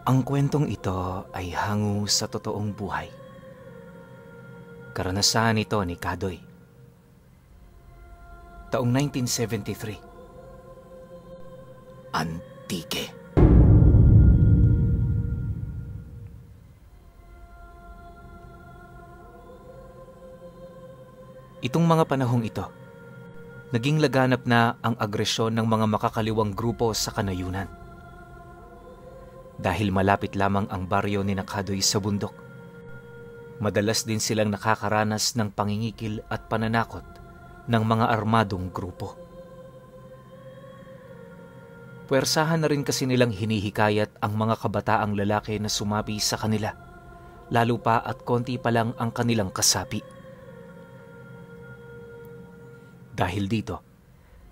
Ang kwentong ito ay hango sa totoong buhay. Karanasan ito ni Kadoy. Taong 1973. Antique. Itong mga panahong ito, naging laganap na ang agresyon ng mga makakaliwang grupo sa kanayunan. Dahil malapit lamang ang baryo ni Kadoy sa bundok, madalas din silang nakakaranas ng pangingikil at pananakot ng mga armadong grupo. Puwersahan na rin kasi nilang hinihikayat ang mga kabataang lalaki na sumapi sa kanila, lalo pa at konti pa lang ang kanilang kasapi. Dahil dito,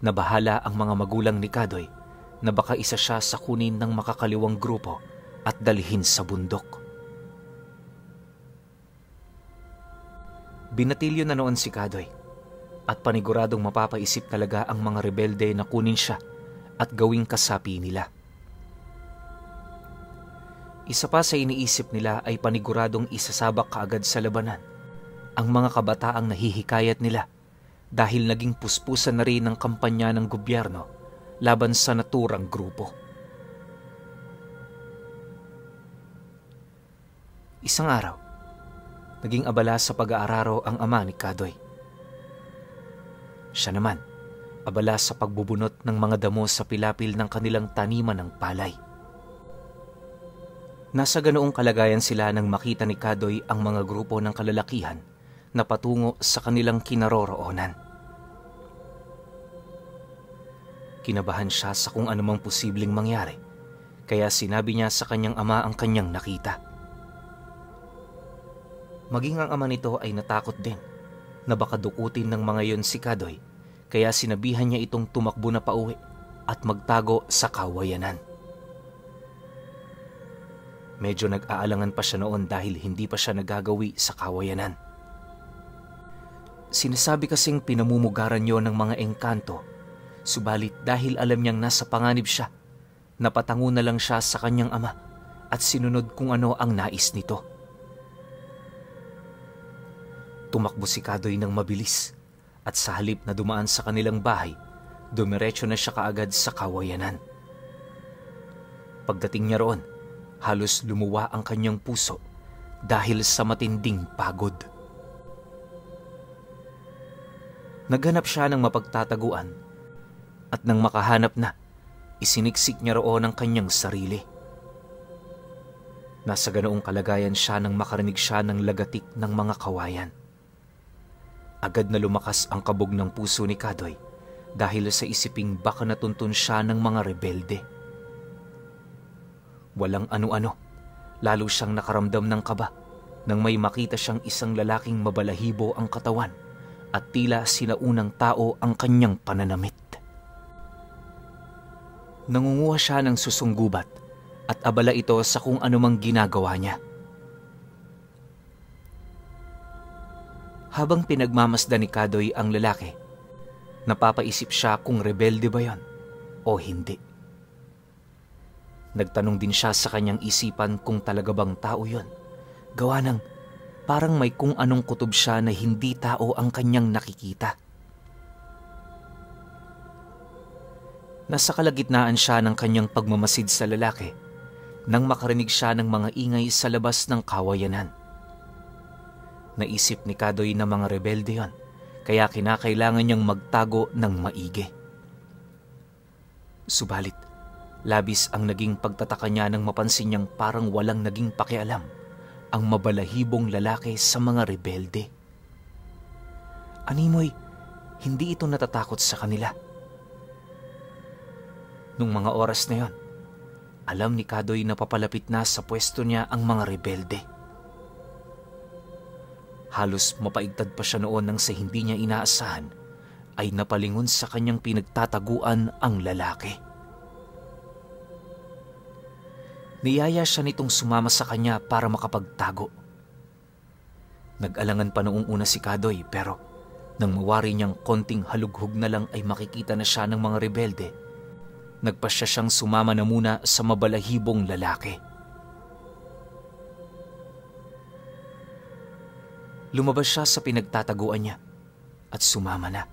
nabahala ang mga magulang ni Kadoy na baka isa siya sa kunin ng makakaliwang grupo at dalhin sa bundok. Binatilyo na noon si Kadoy at paniguradong mapapaisip talaga ang mga rebelde na kunin siya at gawing kasapi nila. Isa pa sa iniisip nila ay paniguradong isasabak kaagad sa labanan ang mga kabataang nahihikayat nila dahil naging puspusan na rin ng kampanya ng gobyerno laban sa naturang grupo. Isang araw, naging abala sa pag-aararo ang ama ni Kadoy. Siya naman, abala sa pagbubunot ng mga damo sa pilapil ng kanilang taniman ng palay. Nasa ganoong kalagayan sila nang makita ni Kadoy ang mga grupo ng kalalakihan na patungo sa kanilang kinaroroonan. Kinabahan siya sa kung anumang posibleng mangyari, kaya sinabi niya sa kanyang ama ang kanyang nakita. Maging ang ama nito ay natakot din na baka dukutin ng mga yon si Kadoy, kaya sinabihan niya itong tumakbo na pauwi at magtago sa kawayanan. Medyo nag-aalangan pa siya noon dahil hindi pa siya nagagawi sa kawayanan. Sinasabi kasing pinamumugaran yon ng mga engkanto, subalit dahil alam niyang nasa panganib siya, napatango na lang siya sa kanyang ama at sinunod kung ano ang nais nito. Tumakbo si Kadoy ng mabilis at sa halip na dumaan sa kanilang bahay, dumiretso na siya kaagad sa kawayanan. Pagdating niya roon, halos lumuwa ang kanyang puso dahil sa matinding pagod. Naghanap siya ng mapagtataguan at nang makahanap na, isiniksik niya roon ang kanyang sarili. Nasa ganoong kalagayan siya nang makarinig siya ng lagatik ng mga kawayan. Agad na lumakas ang kabog ng puso ni Kadoy dahil sa isiping baka natuntun siya ng mga rebelde. Walang ano-ano, lalo siyang nakaramdam ng kaba nang may makita siyang isang lalaking mabalahibo ang katawan at tila sinaunang tao ang kanyang pananamit. Nangunguha siya ng susunggubat at abala ito sa kung anumang ginagawa niya. Habang pinagmamasdan ni Kadoy ang lalaki, napapaisip siya kung rebelde ba yon o hindi. Nagtanong din siya sa kanyang isipan kung talaga bang tao yon, gawa ng parang may kung anong kutob siya na hindi tao ang kanyang nakikita. Nasa kalagitnaan siya ng kanyang pagmamasid sa lalaki nang makarinig siya ng mga ingay sa labas ng kawayanan. Naisip ni Kadoy na mga rebelde yon, kaya kinakailangan niyang magtago ng maigi. Subalit, labis ang naging pagtataka niya nang mapansin niyang parang walang naging pakialam ang mabalahibong lalaki sa mga rebelde. Animoy, hindi ito natatakot sa kanila. Nung mga oras na yon, alam ni Kadoy na papalapit na sa pwesto niya ang mga rebelde. Halos mapaigtad pa siya noon nang sa hindi niya inaasahan ay napalingon sa kanyang pinagtataguan ang lalaki. Niyaya siya nitong sumama sa kanya para makapagtago. Nag-alangan pa noong una si Kadoy pero nang mawari niyang konting halughog na lang ay makikita na siya ng mga rebelde, nagpasya siyang sumama na muna sa mabalahibong lalaki. Lumabas siya sa pinagtataguan niya at sumama na.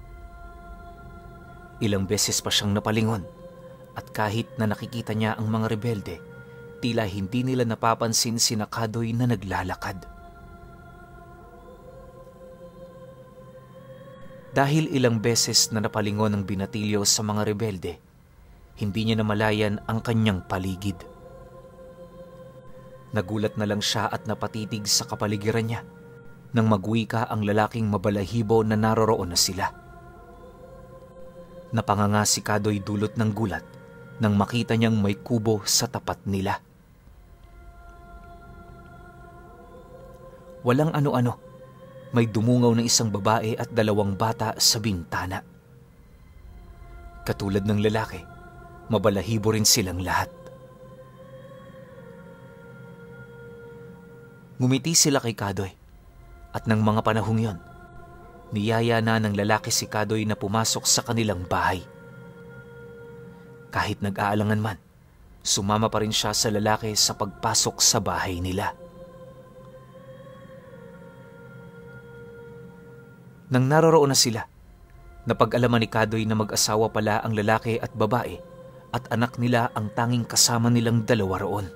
Ilang beses pa siyang napalingon at kahit na nakikita niya ang mga rebelde, tila hindi nila napapansin si Kadoy na naglalakad. Dahil ilang beses na napalingon ang binatilyo sa mga rebelde, hindi niya namalayan ang kanyang paligid. Nagulat na lang siya at napatitig sa kapaligiran niya nang magwika ang lalaking mabalahibo na naroroon na sila. Napanganga si Kadoy dulot ng gulat nang makita niyang may kubo sa tapat nila. Walang ano-ano, may dumungaw ng isang babae at 2 bata sa bintana. Katulad ng lalaki, mabalahibo rin silang lahat. Ngumiti sila kay Kadoy at ng mga panahong yon, niyaya na ng lalaki si Kadoy na pumasok sa kanilang bahay. Kahit nag-aalangan man, sumama pa rin siya sa lalaki sa pagpasok sa bahay nila. Nang naroroon na sila, napag-alaman ni Kadoy na mag-asawa pala ang lalaki at babae at anak nila ang tanging kasama nilang 2 roon.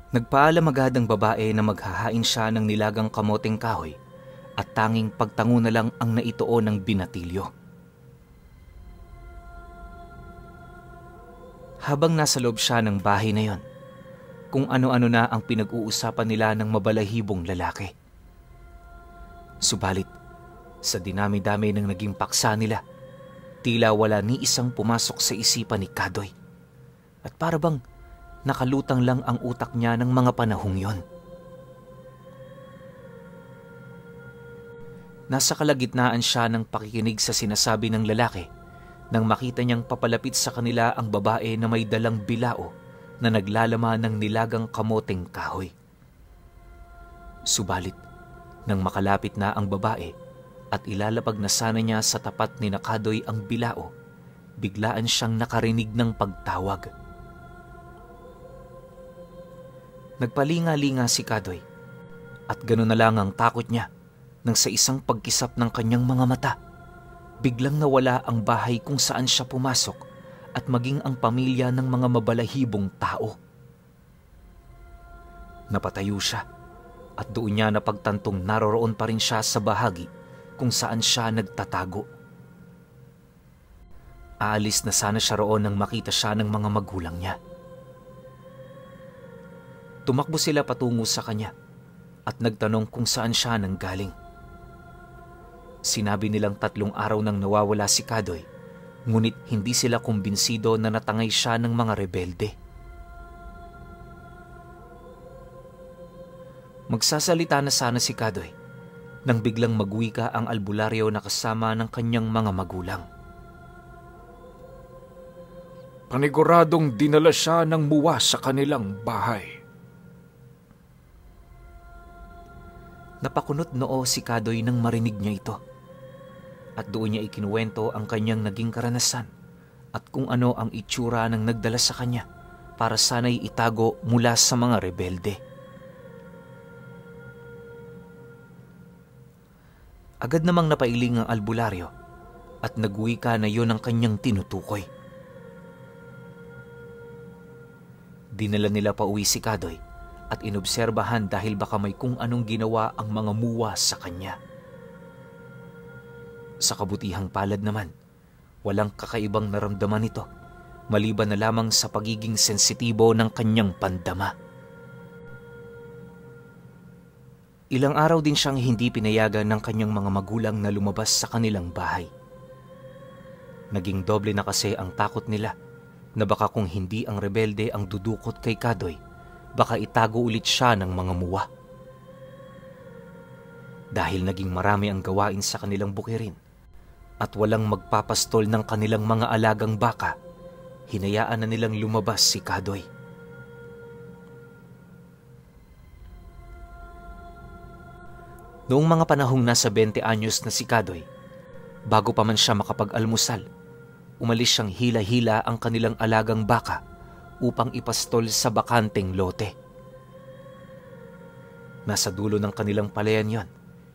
Nagpaalam agad ang babae na maghahain siya ng nilagang kamoteng kahoy at tanging pagtango na lang ang naituon ng binatilyo. Habang nasa loob siya ng bahay na yon, kung ano-ano na ang pinag-uusapan nila ng mabalahibong lalaki. Subalit, sa dinami-dami ng naging paksa nila, tila wala ni isang pumasok sa isipan ni Kadoy. At para bang nakalutang lang ang utak niya ng mga panahong yon. Nasa kalagitnaan siya ng pakikinig sa sinasabi ng lalaki nang makita niyang papalapit sa kanila ang babae na may dalang bilao na naglalaman ng nilagang kamoteng kahoy. Subalit, nang makalapit na ang babae at ilalapag na sana niya sa tapat ni Kadoy ang bilao, biglaan siyang nakarinig ng pagtawag. Nagpalinga-linga si Kadoy at gano'n na lang ang takot niya nang sa isang pagkisap ng kanyang mga mata, biglang nawala ang bahay kung saan siya pumasok at maging ang pamilya ng mga mabalahibong tao. Napatayo siya at doon niya napagtantong naroroon pa rin siya sa bahagi kung saan siya nagtatago. Aalis na sana siya roon nang makita siya ng mga magulang niya. Tumakbo sila patungo sa kanya at nagtanong kung saan siya nanggaling. Sinabi nilang 3 araw nang nawawala si Kadoy, ngunit hindi sila kumbinsido na natangay siya ng mga rebelde. Magsasalita na sana si Kadoy nang biglang magwika ang albularyo na kasama ng kanyang mga magulang. Paniguradong dinala siya ng muwa sa kanilang bahay. Napakunot noo si Kadoy nang marinig niya ito. At doon niya ikinuwento ang kanyang naging karanasan at kung ano ang itsura ng nagdala sa kanya para sana'y itago mula sa mga rebelde. Agad namang napailing ang albularyo at nagwika na yon ang kanyang tinutukoy. Dinala nila pa uwi si Kadoy at inobserbahan dahil baka may kung anong ginawa ang mga muwa sa kanya. Sa kabutihang palad naman, walang kakaibang naramdaman ito maliban na lamang sa pagiging sensitibo ng kanyang pandama. Ilang araw din siyang hindi pinayagan ng kanyang mga magulang na lumabas sa kanilang bahay. Naging doble na kasi ang takot nila na baka kung hindi ang rebelde ang dudukot kay Kadoy, baka itago ulit siya ng mga muwa. Dahil naging marami ang gawain sa kanilang bukirin at walang magpapastol ng kanilang mga alagang baka, hinayaan na nilang lumabas si Kadoy. Noong mga panahong nasa 20 anyos na si Kadoy, bago pa man siya makapag-almusal, umalis siyang hila-hila ang kanilang alagang baka upang ipastol sa bakanteng lote. Nasa dulo ng kanilang palayan yon,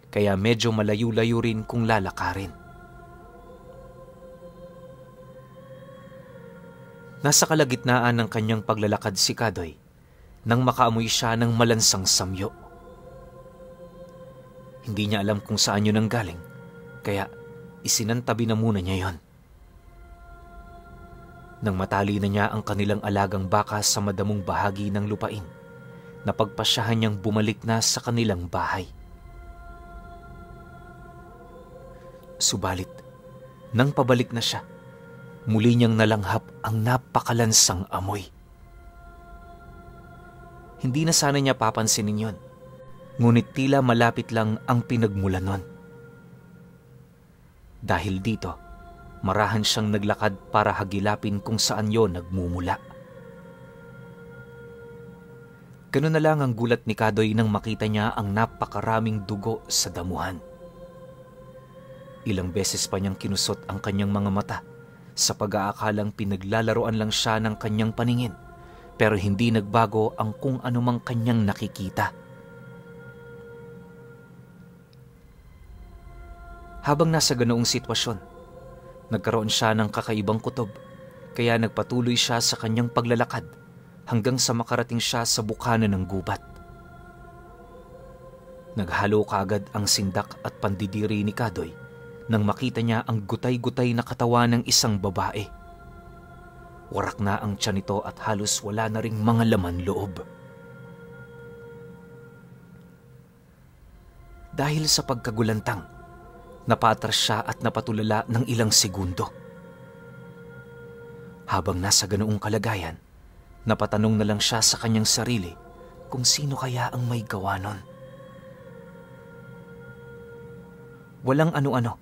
kaya medyo malayo-layo rin kung lalakarin. Nasa kalagitnaan ng kanyang paglalakad si Kadoy nang makaamoy siya ng malansang samyo. Hindi niya alam kung saan yun ang galing, kaya isinantabi na muna niya yon. Nang matali na niya ang kanilang alagang baka sa madamong bahagi ng lupain, napagpasyahan niyang bumalik na sa kanilang bahay. Subalit, nang pabalik na siya, muli niyang nalanghap ang napakalansang amoy. Hindi na sana niya papansinin yon, ngunit tila malapit lang ang pinagmulan nun. Dahil dito, marahan siyang naglakad para hagilapin kung saan yon nagmumula. Ganun na lang ang gulat ni Kadoy nang makita niya ang napakaraming dugo sa damuhan. Ilang beses pa niyang kinusot ang kanyang mga mata sa pag-aakalang pinaglalaroan lang siya ng kanyang paningin, pero hindi nagbago ang kung anumang kanyang nakikita. Habang nasa ganoong sitwasyon, nagkaroon siya ng kakaibang kutob, kaya nagpatuloy siya sa kanyang paglalakad hanggang sa makarating siya sa bukana ng gubat. Naghalo kaagad ang sindak at pandidiri ni Kadoy nang makita niya ang gutay-gutay na katawan ng isang babae. Warak na ang tiyan nito at halos wala na ring mga laman loob. Dahil sa pagkagulantang, napatras siya at napatulala ng ilang segundo. Habang nasa ganoong kalagayan, napatanong na lang siya sa kanyang sarili kung sino kaya ang may gawa nun. Walang ano-ano,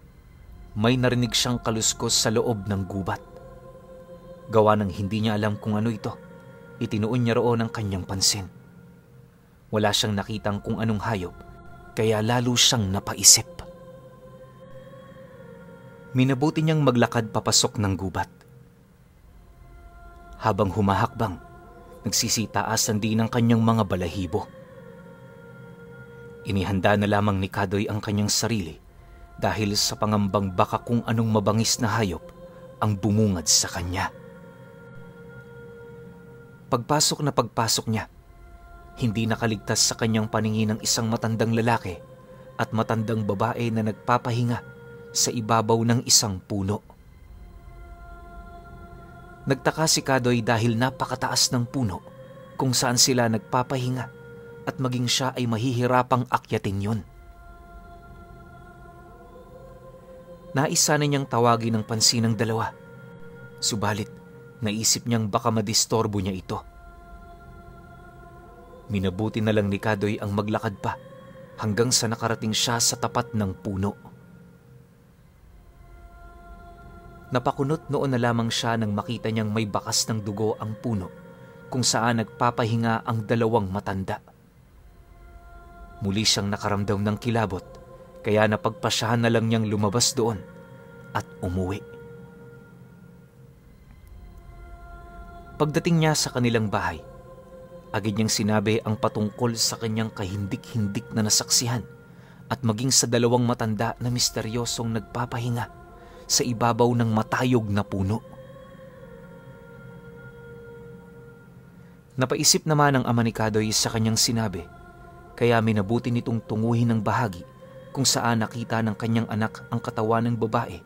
may narinig siyang kaluskos sa loob ng gubat. Gawa ng hindi niya alam kung ano ito, itinuon niya roon ang kanyang pansin. Wala siyang nakitang kung anong hayop, kaya lalo siyang napaisip. Minabuti niyang maglakad papasok ng gubat. Habang humahakbang, nagsisitaasan din ang kanyang mga balahibo. Inihanda na lamang ni Kadoy ang kanyang sarili dahil sa pangambang baka kung anong mabangis na hayop ang bumungad sa kanya. Pagpasok niya, hindi nakaligtas sa kanyang paningin ang isang matandang lalaki at matandang babae na nagpapahinga sa ibabaw ng isang puno. Nagtaka si Kadoy dahil napakataas ng puno kung saan sila nagpapahinga at maging siya ay mahihirapang akyatin yun. Nais sana niyang tawagin ng pansin ng dalawa, subalit naisip niyang baka madistorbo niya ito. Minabuti na lang ni Kadoy ang maglakad pa hanggang sa nakarating siya sa tapat ng puno. Napakunot noon na lamang siya nang makita niyang may bakas ng dugo ang puno kung saan nagpapahinga ang dalawang matanda. Muli siyang nakaramdam ng kilabot, kaya napagpasyahan na lang niyang lumabas doon at umuwi. Pagdating niya sa kanilang bahay, agad niyang sinabi ang patungkol sa kanyang kahindik-hindik na nasaksihan at maging sa dalawang matanda na misteryosong nagpapahinga sa ibabaw ng matayog na puno. Napaisip naman ang ama ni Kadoy sa kanyang sinabi, kaya minabuti nitong tunguhin ng bahagi kung saan nakita ng kanyang anak ang katawan ng babae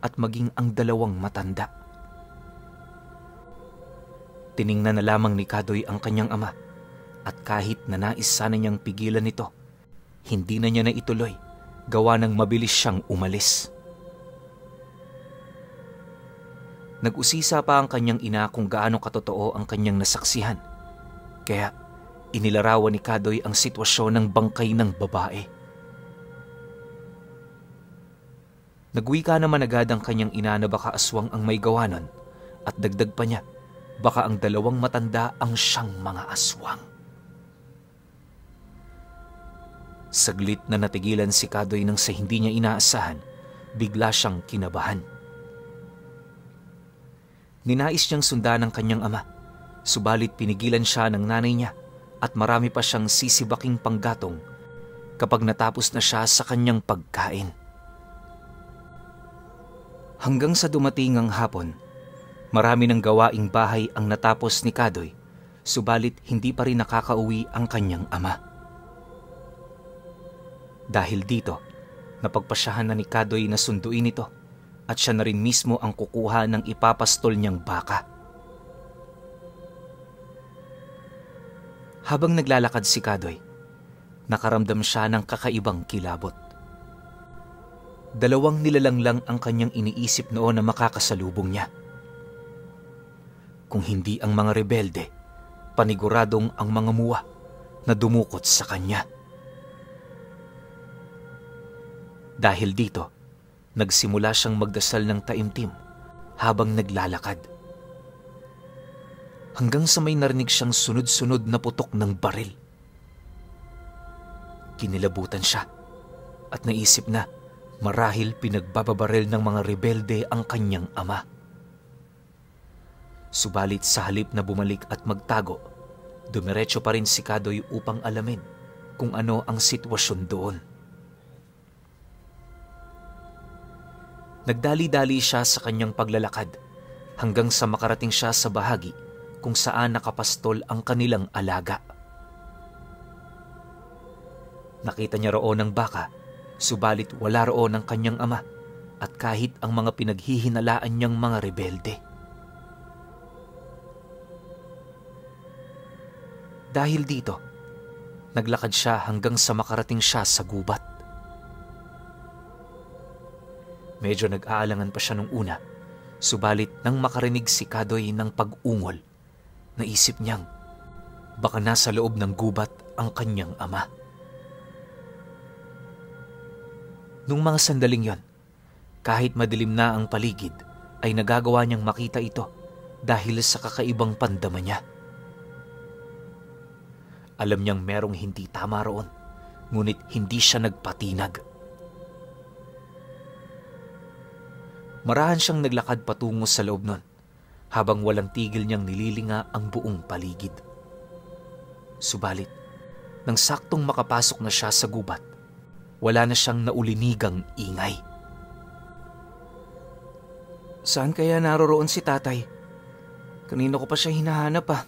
at maging ang dalawang matanda. Tiningnan na lamang ni Kadoy ang kanyang ama at kahit na nais sana niyang pigilan ito, hindi na niya na ituloy, gawa ng mabilis siyang umalis. Nag-usisa pa ang kanyang ina kung gaano katotoo ang kanyang nasaksihan, kaya inilarawan ni Kadoy ang sitwasyon ng bangkay ng babae. Nagwika naman agad ang kanyang ina na baka aswang ang may gawa nun at dagdag pa niya, baka ang dalawang matanda ang siyang mga aswang. Saglit na natigilan si Kadoy nang sa hindi niya inaasahan, bigla siyang kinabahan. Ninais niyang sundan ng kanyang ama, subalit pinigilan siya ng nanay niya at marami pa siyang sisibaking panggatong kapag natapos na siya sa kanyang pagkain. Hanggang sa dumating ang hapon, marami ng gawaing bahay ang natapos ni Kadoy, subalit hindi pa rin nakakauwi ang kanyang ama. Dahil dito, napagpasyahan na ni Kadoy na sunduin ito at siya na rin mismo ang kukuha ng ipapastol niyang baka. Habang naglalakad si Kadoy, nakaramdam siya ng kakaibang kilabot. Dalawang nilalang lang ang kanyang iniisip noon na makakasalubong niya. Kung hindi ang mga rebelde, paniguradong ang mga muwa na dumukot sa kanya. Dahil dito, nagsimula siyang magdasal ng taimtim habang naglalakad. Hanggang sa may narinig siyang sunod-sunod na putok ng baril. Kinilabutan siya at naisip na marahil pinagbababaril ng mga rebelde ang kanyang ama. Subalit sa halip na bumalik at magtago, dumiretso pa rin si Kadoy upang alamin kung ano ang sitwasyon doon. Nagdali-dali siya sa kanyang paglalakad hanggang sa makarating siya sa bahagi kung saan nakapastol ang kanilang alaga. Nakita niya roon ang baka, subalit wala roon ang kanyang ama at kahit ang mga pinaghihinalaan niyang mga rebelde. Dahil dito, naglakad siya hanggang sa makarating siya sa gubat. Medyo nag-aalangan pa siya nung una, subalit nang makarinig si Kadoy ng pag-ungol, naisip niyang baka nasa loob ng gubat ang kanyang ama. Nung mga sandaling yon, kahit madilim na ang paligid, ay nagagawa niyang makita ito dahil sa kakaibang pandama niya. Alam niyang merong hindi tama roon, ngunit hindi siya nagpatinag. Marahan siyang naglakad patungo sa loob nun, habang walang tigil niyang nililinga ang buong paligid. Subalit, nang saktong makapasok na siya sa gubat, wala na siyang naulinigang ingay. Saan kaya naroroon si tatay? Kanino ko pa siya hinahanap ah?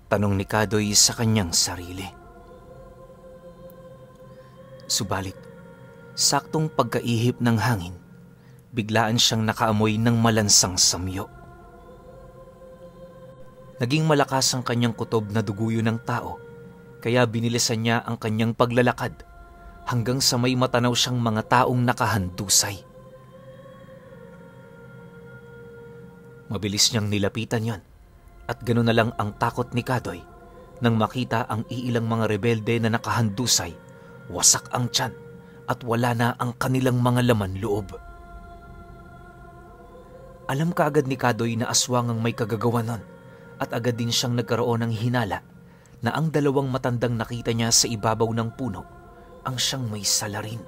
Tanong ni Kadoy sa kanyang sarili. Subalit, saktong pagkaihip ng hangin, biglaan siyang nakaamoy ng malansang samyo. Naging malakas ang kanyang kutob na duguyo ng tao, kaya binilisan niya ang kanyang paglalakad hanggang sa may matanaw siyang mga taong nakahandusay. Mabilis niyang nilapitan yon at gano'n na lang ang takot ni Kadoy nang makita ang iilang mga rebelde na nakahandusay, wasak ang tiyan at wala na ang kanilang mga laman loob. Alam kaagad ni Kadoy na aswang ang may kagagawa nun at agad din siyang nagkaroon ng hinala na ang dalawang matandang nakita niya sa ibabaw ng puno ang siyang may salarin.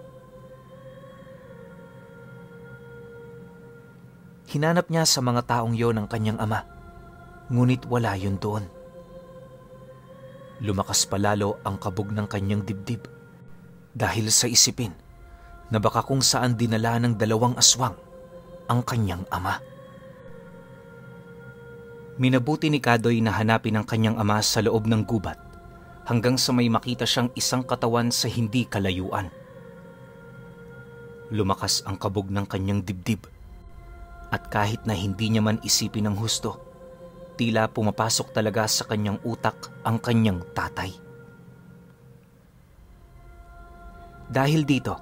Hinanap niya sa mga taong yon ang kanyang ama, ngunit wala yun doon. Lumakas palalo ang kabog ng kanyang dibdib dahil sa isipin na baka kung saan dinala ng dalawang aswang ang kanyang ama. Minabuti ni Kadoy na hanapin ang kanyang ama sa loob ng gubat hanggang sa may makita siyang isang katawan sa hindi kalayuan. Lumakas ang kabog ng kanyang dibdib at kahit na hindi niya man isipin ng husto, tila pumapasok talaga sa kanyang utak ang kanyang tatay. Dahil dito,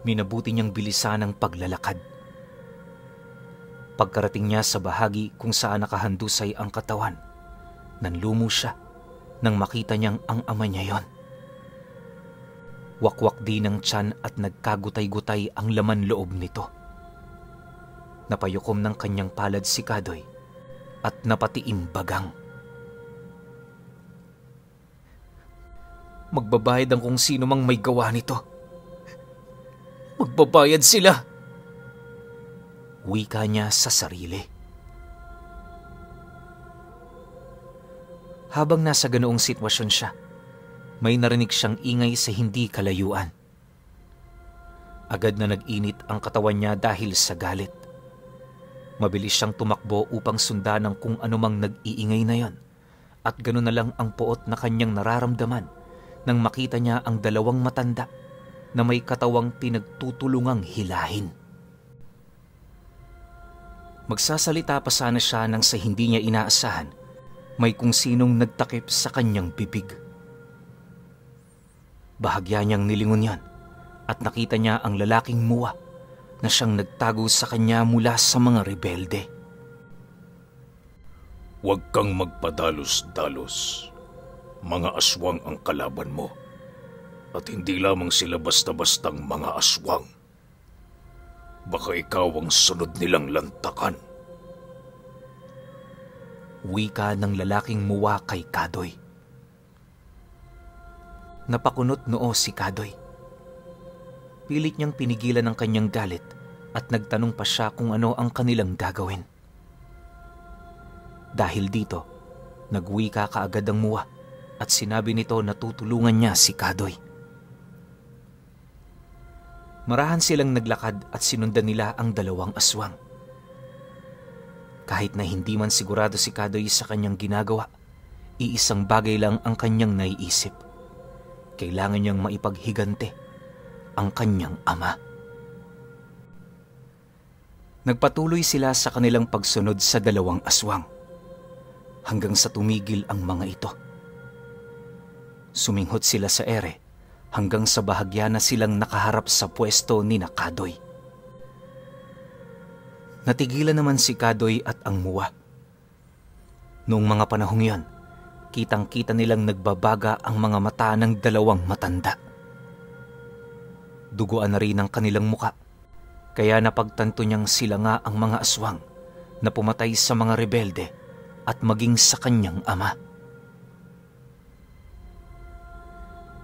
minabuti niyang bilisan ang paglalakad. Pagkarating niya sa bahagi kung saan nakahandusay ang katawan, nanlumo siya nang makita niyang ang ama niya yon. Wakwak din ang tiyan at nagkagutay-gutay ang laman loob nito. Napayukom ng kanyang palad si Kadoy at napatiimbagang. Magbabayad ang kung sino mang may gawa nito. Magbabayad sila! Wika niya sa sarili. Habang nasa ganoong sitwasyon siya, may narinig siyang ingay sa hindi kalayuan. Agad na nag-init ang katawan niya dahil sa galit. Mabilis siyang tumakbo upang sundan ng kung anumang nag-iingay na yon, at ganoon na lang ang puot na kanyang nararamdaman nang makita niya ang dalawang matanda na may katawang pinagtutulungang hilahin. Magsasalita pa sana siya nang sa hindi niya inaasahan, may kung sinong nagtakip sa kanyang bibig. Bahagya niyang nilingon yan at nakita niya ang lalaking muwa na siyang nagtago sa kanya mula sa mga rebelde. Huwag kang magpadalos-dalos. Mga aswang ang kalaban mo. At hindi lamang sila basta-bastang mga aswang. Baka ikaw ang sunod nilang lantakan. Wika ng lalaking muwa kay Kadoy. Napakunot noo si Kadoy. Pilit niyang pinigilan ang kanyang galit at nagtanong pa siya kung ano ang kanilang gagawin. Dahil dito, nagwika kaagad ang muwa at sinabi nito na tutulungan niya si Kadoy. Marahan silang naglakad at sinundan nila ang dalawang aswang. Kahit na hindi man sigurado si Kadoy sa kanyang ginagawa, iisang bagay lang ang kanyang naiisip. Kailangan niyang maipaghigante ang kanyang ama. Nagpatuloy sila sa kanilang pagsunod sa dalawang aswang hanggang sa tumigil ang mga ito. Suminghot sila sa ere hanggang sa bahagya na silang nakaharap sa pwesto ni Kadoy. Natigilan naman si Kadoy at ang muwa. Noong mga panahong yon, kitang-kita nilang nagbabaga ang mga mata ng dalawang matanda. Duguan na rin ang kanilang muka, kaya napagtanto niyang sila nga ang mga aswang na pumatay sa mga rebelde at maging sa kanyang ama.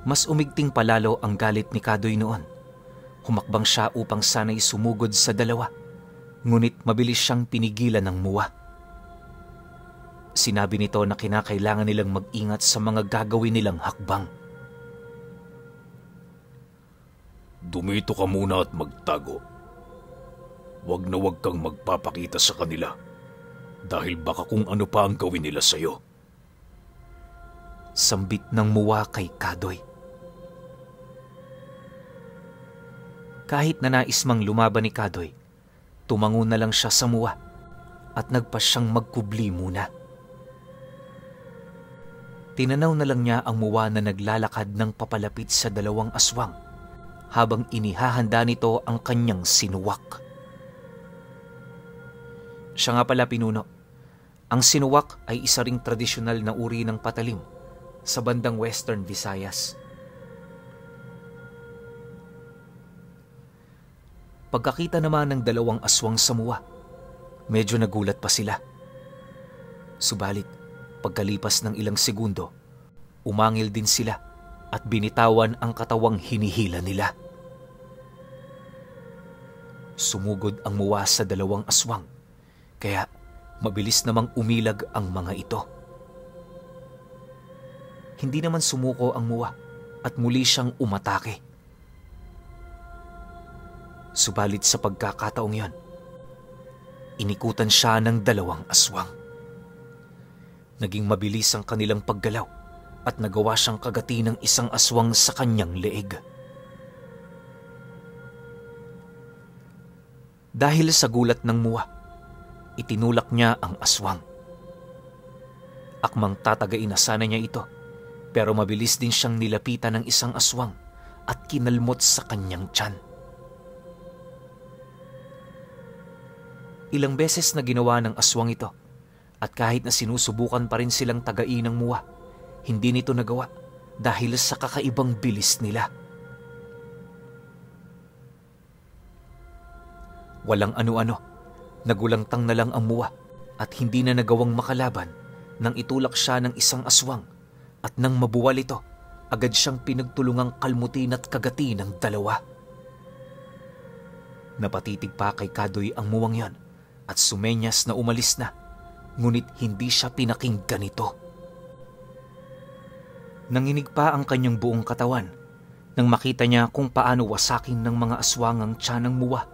Mas umigting palalo ang galit ni Kadoy noon. Humakbang siya upang sana'y sumugod sa dalawa, ngunit mabilis siyang pinigilan ng muwa. Sinabi nito na kinakailangan nilang mag-ingat sa mga gagawin nilang hakbang. Dumito ka muna at magtago. Huwag na huwag kang magpapakita sa kanila dahil baka kung ano pa ang gawin nila sa'yo. Sambit ng muwa kay Kadoy. Kahit na nais mang lumaban ni Kadoy, tumango na lang siya sa muwa at nagpa siyang magkubli muna. Tinanaw na lang niya ang muwa na naglalakad ng papalapit sa dalawang aswang habang inihahanda nito ang kanyang sinuwak. Siya nga pala, pinuno. Ang sinuwak ay isa ring tradisyonal na uri ng patalim sa bandang Western Visayas. Pagkakita naman ng dalawang aswang sa muwa, medyo nagulat pa sila. Subalit, pagkalipas ng ilang segundo, umangil din sila at binitawan ang katawang hinihila nila. Sumugod ang muwa sa dalawang aswang, kaya mabilis namang umilag ang mga ito. Hindi naman sumuko ang muwa at muli siyang umatake. Subalit sa pagkakataong yon, inikutan siya ng dalawang aswang. Naging mabilis ang kanilang paggalaw at nagawa siyang kagati ng isang aswang sa kanyang leeg. Dahil sa gulat ng muwa, itinulak niya ang aswang. Akmang tatagain na sana niya ito, pero mabilis din siyang nilapitan ng isang aswang at kinalmot sa kanyang tiyan. Ilang beses na ginawa ng aswang ito, at kahit na sinusubukan pa rin silang tagain ng muwa, hindi nito nagawa dahil sa kakaibang bilis nila. Walang ano-ano, nagulangtang na lang ang muwa at hindi na nagawang makalaban nang itulak siya ng isang aswang, at nang mabuwal ito, agad siyang pinagtulungang kalmutin at kagati ng dalawa. Napatitig pa kay Kadoy ang muwang yon at sumenyas na umalis na, ngunit hindi siya pinakinggan nito. Nanginig pa ang kanyang buong katawan nang makita niya kung paano wasakin ng mga aswang ang tiyan ng muwa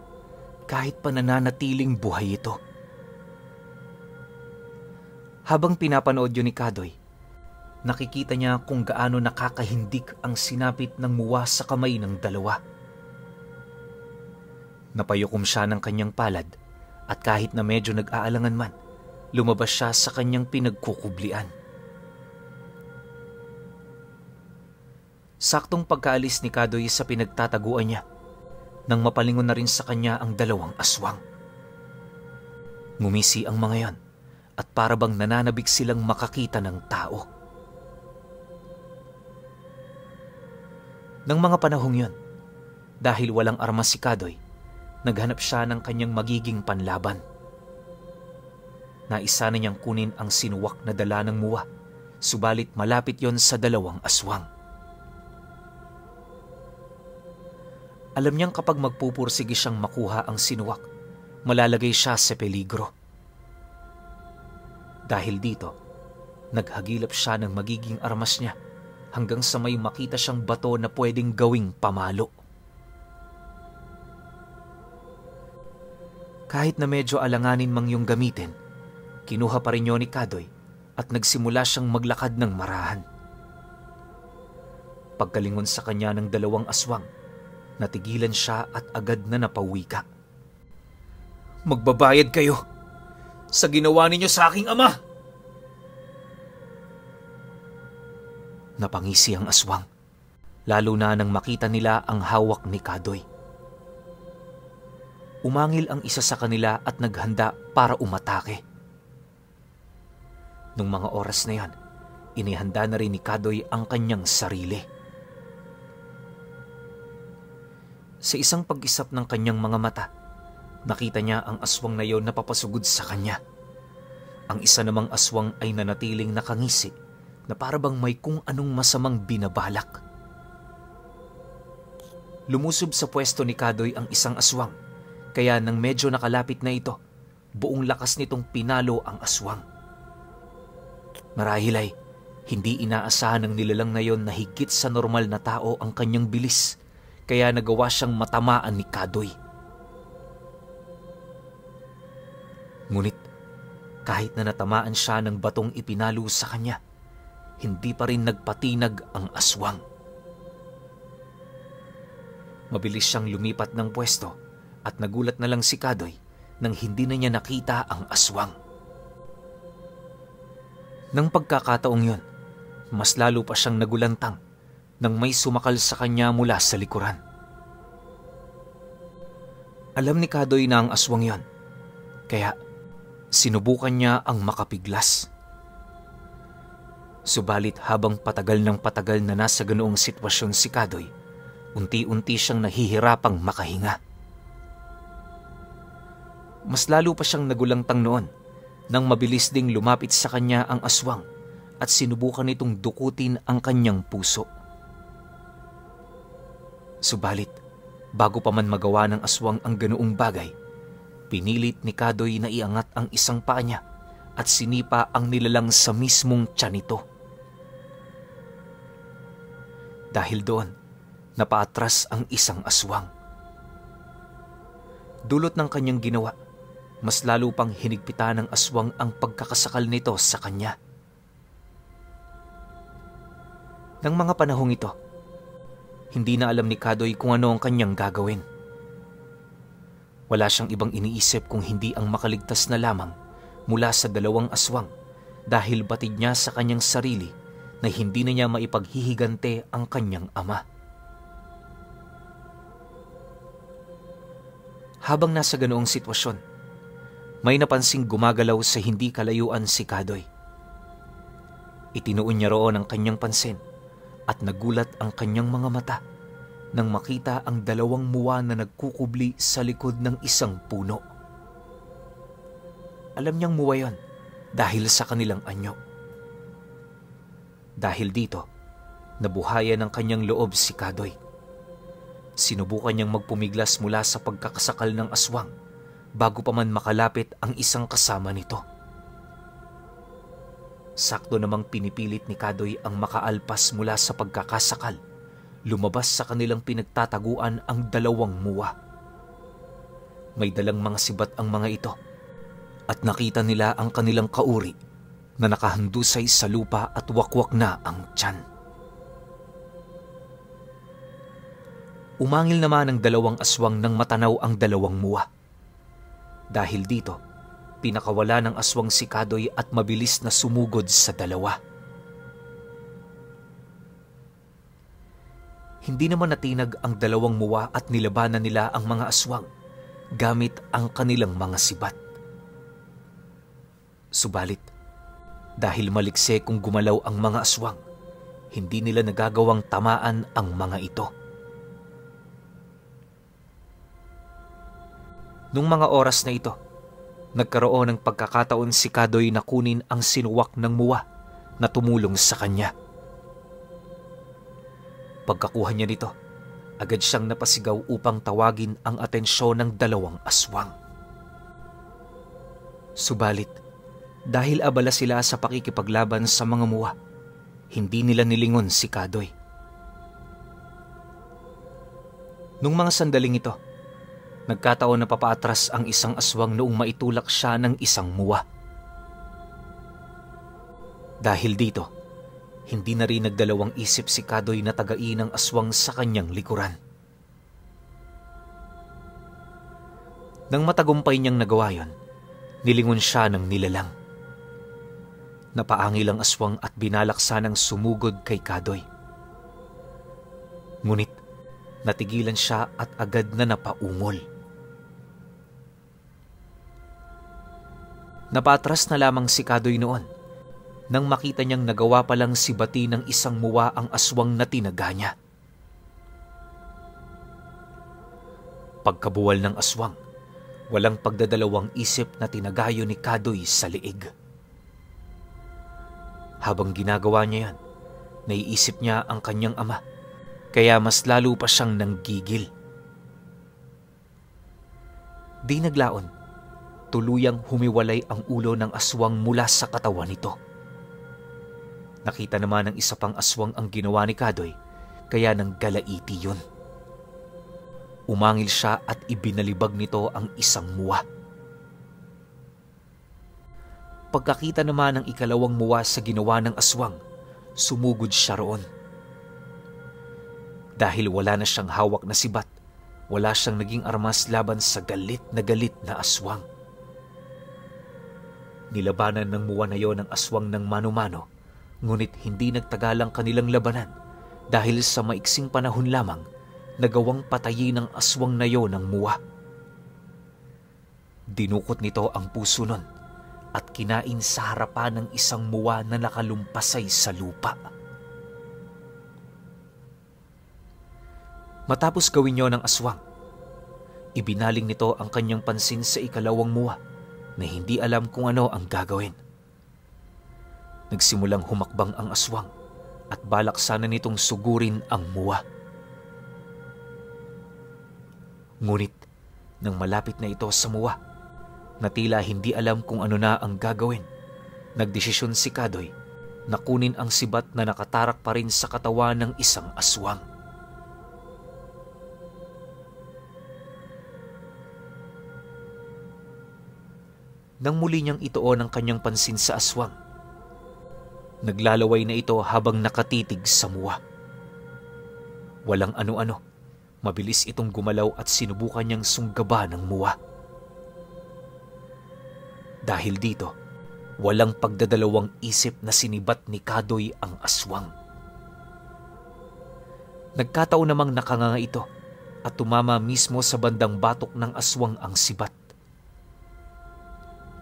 kahit pa nananatiling buhay ito. Habang pinapanood yun ni Kadoy, nakikita niya kung gaano nakakahindik ang sinapit ng muwa sa kamay ng dalawa. Napayukom siya ng kanyang palad at kahit na medyo nag-aalangan man, lumabas siya sa kanyang pinagkukublian. Saktong pagkaalis ni Kadoy sa pinagtataguan niya, nang mapalingon na rin sa kanya ang dalawang aswang. Ngumisi ang mga yon at parabang nananabik silang makakita ng tao. Nang mga panahong yon, dahil walang armas si Kadoy, naghanap siya ng kanyang magiging panlaban. Naisa na niyang kunin ang sinuwak na dala ng muwa, subalit malapit yon sa dalawang aswang. Alam niyang kapag magpupursige siyang makuha ang sinuwak, malalagay siya sa peligro. Dahil dito, naghagilap siya ng magiging armas niya hanggang sa may makita siyang bato na pwedeng gawing pamalo. Kahit na medyo alanganin mang yung gamitin, kinuha pa rin yun ni Kadoy at nagsimula siyang maglakad ng marahan. Pagkalingon sa kanya ng dalawang aswang, natigilan siya at agad na napawika. "Magbabayad kayo sa ginawa ninyo sa aking ama!" Napangisi ang aswang, lalo na nang makita nila ang hawak ni Kadoy. Umangil ang isa sa kanila at naghanda para umatake. Nung mga oras na yan, inihanda na rin ni Kadoy ang kanyang sarili. Sa isang pag-isap ng kanyang mga mata, nakita niya ang aswang na yon na papasugod sa kanya. Ang isa namang aswang ay nanatiling nakangisi na parabang may kung anong masamang binabalak. Lumusob sa pwesto ni Kadoy ang isang aswang, kaya nang medyo nakalapit na ito, buong lakas nitong pinalo ang aswang. Marahil ay hindi inaasahan ng nilalang na yon na higit sa normal na tao ang kanyang bilis, kaya nagawa siyang matamaan ni Kadoy. Ngunit kahit na natamaan siya ng batong ipinalo sa kanya, hindi pa rin nagpatinag ang aswang. Mabilis siyang lumipat ng pwesto at nagulat na lang si Kadoy nang hindi na niya nakita ang aswang. Nang pagkakataong yun, mas lalo pa siyang nagulantang nang may sumakal sa kanya mula sa likuran. Alam ni Kadoy na ang aswang yon, kaya sinubukan niya ang makapiglas. Subalit habang patagal ng patagal na nasa ganoong sitwasyon si Kadoy, unti-unti siyang nahihirapang makahinga. Mas lalo pa siyang nagulantang noon nang mabilis ding lumapit sa kanya ang aswang at sinubukan nitong dukutin ang kanyang puso. Subalit, bago pa man magawa ng aswang ang ganoong bagay, pinilit ni Kadoy na iangat ang isang paa niya at sinipa ang nilalang sa mismong tiyan nito. Dahil doon, napaatras ang isang aswang. Dulot ng kanyang ginawa, mas lalo pang hinigpitan ng aswang ang pagkakasakal nito sa kanya. Nang mga panahong ito, hindi na alam ni Kadoy kung ano ang kanyang gagawin. Wala siyang ibang iniisip kung hindi ang makaligtas na lamang mula sa dalawang aswang dahil batid niya sa kanyang sarili na hindi na niya maipaghihigante ang kanyang ama. Habang nasa ganoong sitwasyon, may napansing gumagalaw sa hindi kalayuan si Kadoy. Itinuon niya roon ang kanyang pansin at nagulat ang kanyang mga mata nang makita ang dalawang muwa na nagkukubli sa likod ng isang puno. Alam niyang muwa yon dahil sa kanilang anyo. Dahil dito, nabuhayan ng kanyang loob si Kadoy. Sinubukan niyang magpumiglas mula sa pagkakasakal ng aswang bago pa man makalapit ang isang kasama nito. Sakto namang pinipilit ni Kadoy ang makaalpas mula sa pagkakasakal. Lumabas sa kanilang pinagtataguan ang dalawang muwa. May dalang mga sibat ang mga ito at nakita nila ang kanilang kauri na nakahandusay sa lupa at wakwak na ang tiyan. Umangil naman ang dalawang aswang nang matanaw ang dalawang muwa. Dahil dito, pinakawala ng aswang si Kadoy at mabilis na sumugod sa dalawa. Hindi naman natinag ang dalawang muwa at nilabanan nila ang mga aswang gamit ang kanilang mga sibat. Subalit, dahil malikse kung gumalaw ang mga aswang, hindi nila nagagawang tamaan ang mga ito. Nung mga oras na ito, nagkaroon ng pagkakataon si Kadoy na kunin ang sinuwak ng muwa na tumulong sa kanya. Pagkakuha niya nito, agad siyang napasigaw upang tawagin ang atensyon ng dalawang aswang. Subalit, dahil abala sila sa pakikipaglaban sa mga muwa, hindi nila nilingon si Kadoy. Nung mga sandaling ito, nagkataon na papaatras ang isang aswang noong maitulak siya ng isang muwa. Dahil dito, hindi na rin nagdalawang isip si Kadoy na tagain ang aswang sa kanyang likuran. Nang matagumpay niyang nagawa yon, nilingon siya ng nilalang. Napaangil ang aswang at binalaksa ng sumugod kay Kadoy. Ngunit natigilan siya at agad na napaungol. Napatras na lamang si Kadoy noon nang makita niyang nagawa palang sibati ng isang muwa ang aswang na tinaga niya. Pagkabuwal ng aswang, walang pagdadalawang isip na tinagayo ni Kadoy sa liig. Habang ginagawa niya yan, naiisip niya ang kanyang ama, kaya mas lalo pa siyang nanggigil. Di naglaon, tuluyang humiwalay ang ulo ng aswang mula sa katawan nito. Nakita naman ng isa pang aswang ang ginawa ni Kadoy, kaya nang galaiti yun. Umangil siya at ibinalibag nito ang isang muwa. Pagkakita naman ng ikalawang muwa sa ginawa ng aswang, sumugod siya roon. Dahil wala na siyang hawak na sibat, wala siyang naging armas laban sa galit na aswang. Nilabanan ng muwa na yon ang aswang ng mano-mano, ngunit hindi nagtagal ang kanilang labanan dahil sa maiksing panahon lamang nagawang patayin ng aswang na yon ng muwa. Dinukot nito ang puso nun at kinain sa harapan ng isang muwa na nakalumpasay sa lupa. Matapos gawin yon ng aswang, ibinaling nito ang kanyang pansin sa ikalawang muwa na hindi alam kung ano ang gagawin. Nagsimulang humakbang ang aswang at balak sana nitong sugurin ang muwa. Ngunit nang malapit na ito sa muwa, na tila hindi alam kung ano na ang gagawin, nagdesisyon si Kadoy na kunin ang sibat na nakatarak pa rin sa katawan ng isang aswang. Nang muli niyang ituon ang kanyang pansin sa aswang, naglalaway na ito habang nakatitig sa muwa. Walang ano-ano, mabilis itong gumalaw at sinubukan niyang sunggaba ng muwa. Dahil dito, walang pagdadalawang isip na sinibat ni Kadoy ang aswang. Nagkataon namang nakanganga ito at tumama mismo sa bandang batok ng aswang ang sibat.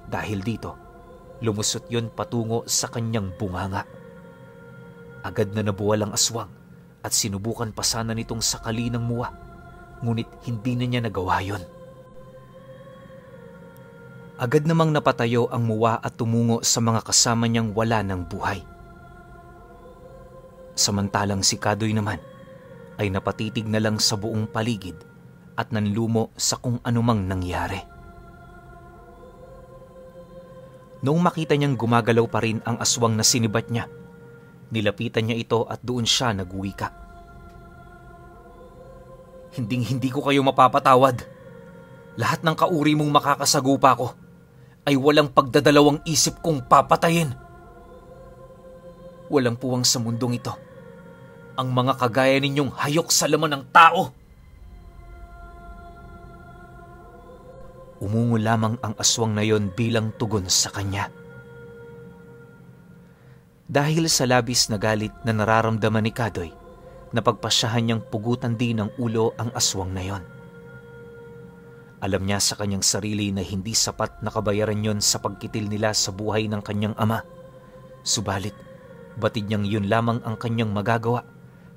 Dahil dito, lumusot yon patungo sa kanyang bunganga. Agad na nabuwal ang aswang at sinubukan pa sana nitong sakali ng muwa, ngunit hindi na niya nagawa yon. Agad namang napatayo ang muwa at tumungo sa mga kasama niyang wala ng buhay. Samantalang si Kadoy naman ay napatitig na lang sa buong paligid at nanlumo sa kung anumang nangyari. Noong makita niyang gumagalaw pa rin ang aswang na sinibat niya, nilapitan niya ito at doon siya nagwika. Hinding-hindi ko kayo mapapatawad. Lahat ng kauri mong makakasagupa ko ay walang pagdadalawang isip kong papatayin. Walang puwang sa mundong ito ang mga kagaya ninyong hayok sa laman ng tao. Umungo lamang ang aswang na yon bilang tugon sa kanya. Dahil sa labis na galit na nararamdaman ni Kadoy, napagpasyahan niyang pugutan din ng ulo ang aswang na yon. Alam niya sa kanyang sarili na hindi sapat na kabayaran yon sa pagkitil nila sa buhay ng kanyang ama. Subalit, batid niyang yun lamang ang kanyang magagawa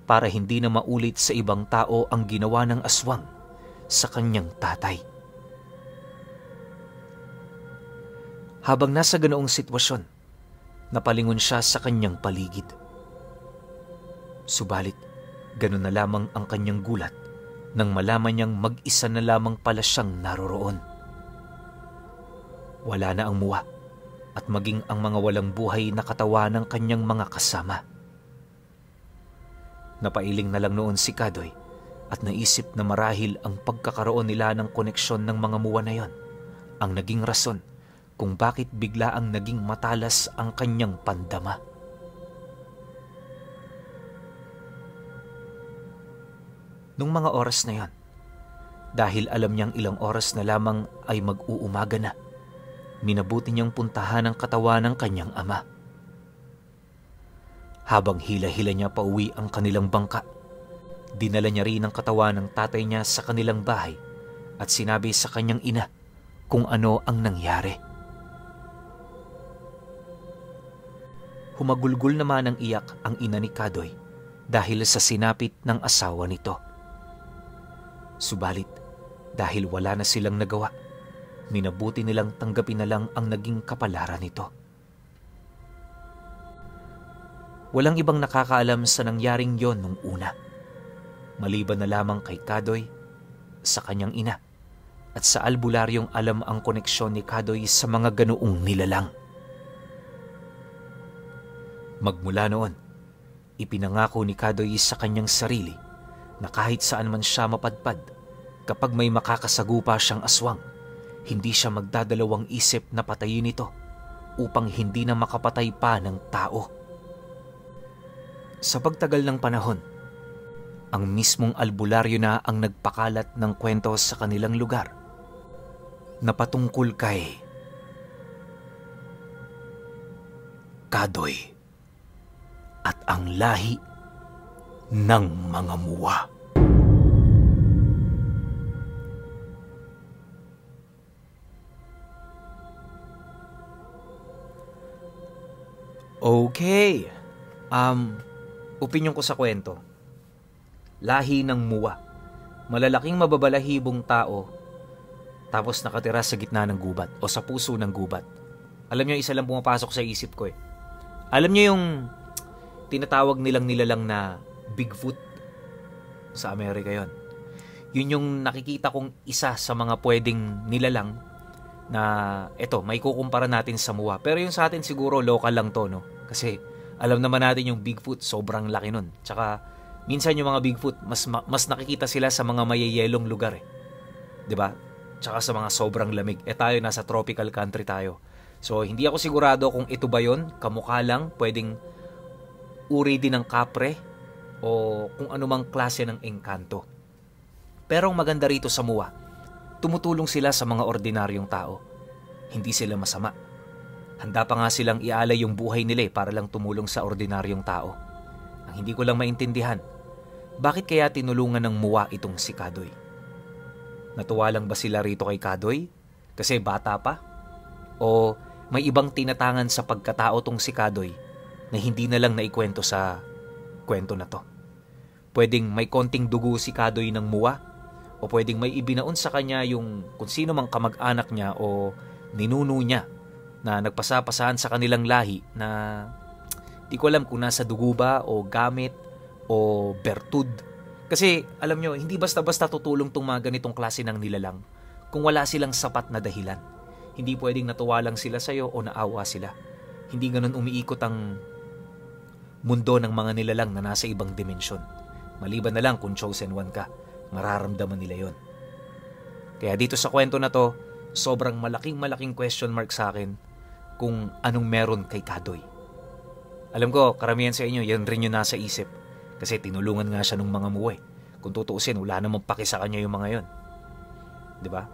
para hindi na maulit sa ibang tao ang ginawa ng aswang sa kanyang tatay. Habang nasa ganoong sitwasyon, napalingon siya sa kanyang paligid. Subalit, ganun na lamang ang kanyang gulat nang malaman niyang mag-isa na lamang pala siyang naroroon. Wala na ang muwa at maging ang mga walang buhay na katawan ng kanyang mga kasama. Napailing na lang noon si Kadoy at naisip na marahil ang pagkakaroon nila ng koneksyon ng mga muwa na yon ang naging rason kung bakit bigla ang naging matalas ang kanyang pandama. Nung mga oras na yon, dahil alam niyang ilang oras na lamang ay mag-uumaga na, minabuti niyang puntahan ang katawan ng kanyang ama. Habang hila-hila niya pauwi ang kanilang bangka, dinala niya rin ang katawan ng tatay niya sa kanilang bahay at sinabi sa kanyang ina kung ano ang nangyari. Humagulgol naman ang iyak ang ina ni Kadoy dahil sa sinapit ng asawa nito. Subalit, dahil wala na silang nagawa, minabuti nilang tanggapin na lang ang naging kapalaran nito. Walang ibang nakakaalam sa nangyaring yon nung una, maliban na lamang kay Kadoy, sa kanyang ina, at sa albularyong alam ang koneksyon ni Kadoy sa mga ganoong nilalang. Magmula noon, ipinangako ni Kadoy sa kanyang sarili na kahit saan man siya mapadpad, kapag may makakasagupa siyang aswang, hindi siya magdadalawang isip na patayin ito upang hindi na makapatay pa ng tao. Sa pagtagal ng panahon, ang mismong albularyo na ang nagpakalat ng kwento sa kanilang lugar na patungkol kay Kadoy at ang lahi ng mga muwa. Okay. Opinyon ko sa kwento. Lahi ng muwa. Malalaking mababalahibong tao tapos nakatira sa gitna ng gubat o sa puso ng gubat. Alam niyo, isa lang pumapasok sa isip ko eh. Alam niyo yung tinatawag nilalang na Bigfoot sa Amerika yon. Yun yung nakikita kong isa sa mga pwedeng nilalang na eto, may kukumpara natin sa muwa. Pero yung sa atin siguro local lang to, no? Kasi alam naman natin yung Bigfoot, sobrang laki nun. Tsaka minsan yung mga Bigfoot, mas nakikita sila sa mga mayayelong lugar eh. 'Di ba? Tsaka sa mga sobrang lamig. Tayo nasa tropical country tayo. So hindi ako sigurado kung ito ba yon, kamukha lang, pwedeng uri din ng kapre o kung anumang klase ng engkanto. Pero ang maganda rito sa muwa, tumutulong sila sa mga ordinaryong tao. Hindi sila masama. Handa pa nga silang ialay yung buhay nila para lang tumulong sa ordinaryong tao. Ang hindi ko lang maintindihan, bakit kaya tinulungan ng muwa itong si Kadoy? Natuwa lang ba sila rito kay Kadoy? Kasi bata pa? O may ibang tinatangan sa pagkatao tong si Kadoy na hindi na lang naikwento sa kwento na to? Pwedeng may konting dugo si Kadoy ng muwa, o pwedeng may ibinaon sa kanya yung kung sino mang kamag-anak niya o ninuno niya na nagpasapasahan sa kanilang lahi na di ko alam kung nasa dugo ba o gamit o bertud. Kasi alam nyo, hindi basta-basta tutulong tong mga ganitong klase ng nilalang kung wala silang sapat na dahilan. Hindi pwedeng natuwa lang sila sa'yo o naawa sila. Hindi ganun umiikot ang mundo ng mga nilalang na nasa ibang dimensyon. Maliban na lang kung chosen one ka, mararamdaman nila yon. Kaya dito sa kwento na to, sobrang malaking question mark sa akin kung anong meron kay Kadoy. Alam ko, karamihan sa inyo, yan rin yung nasa isip. Kasi tinulungan nga siya ng mga muwe. Kung tutuusin, wala namang paki sa kanya yung mga yon. Diba?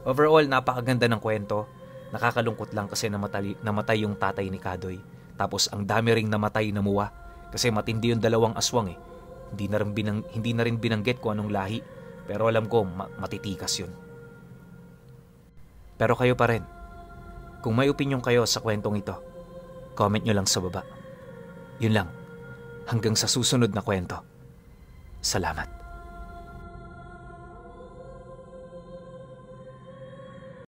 Overall, napakaganda ng kwento. Nakakalungkot lang kasi namatay yung tatay ni Kadoy. Tapos ang dami ring namatay na muwa. Kasi matindi yung dalawang aswang eh. Hindi na rin binanggit kung anong lahi. Pero alam ko, matitikas yun. Pero kayo pa rin. Kung may opinion kayo sa kwentong ito, comment nyo lang sa baba. Yun lang. Hanggang sa susunod na kwento. Salamat.